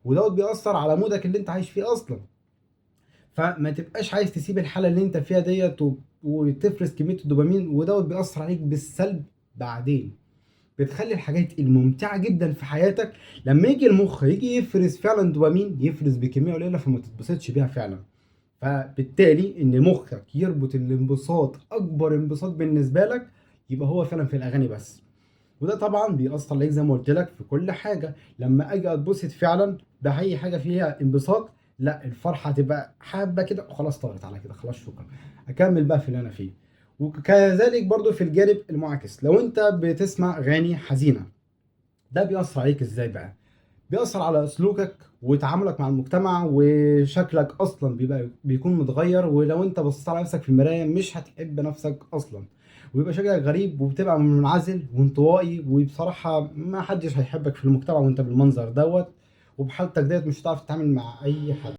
ودوت بيأثر على مودك اللي انت عايش فيه اصلا. فما تبقاش عايز تسيب الحالة اللي انت فيها ديت وتفرز كمية الدوبامين، ودوت بيأثر عليك بالسلب بعدين. بتخلي الحاجات الممتعة جدا في حياتك لما يجي المخ يجي يفرز فعلا دوبامين، يفرز بكمية قليلة فما تتبسطش بيها فعلا. فبالتالي ان مخك يربط الانبساط، اكبر انبساط بالنسبة لك يبقى هو فعلا في الاغاني بس. وده طبعا بيأثر عليك زي ما قلت لك في كل حاجة. لما اجي اتبسط فعلا بأي حاجة فيها انبساط، لا الفرحة تبقى حابة كده خلاص، طارت على كده خلاص شكرا، اكمل بقى في اللي انا فيه. وكذلك برضو في الجانب المعاكس، لو انت بتسمع اغاني حزينة، ده بيأثر عليك ازاي بقى؟ بيأثر على سلوكك وتعاملك مع المجتمع، وشكلك اصلا بيكون متغير، ولو انت بصيت على نفسك في المراية مش هتحب نفسك اصلا، ويبقى شكلك غريب وبتبقى منعزل وانطوائي، وبصراحة ما حدش هيحبك في المجتمع وانت بالمنظر دوت. وبحالتك ديت مش هتعرف تتعامل مع اي حد.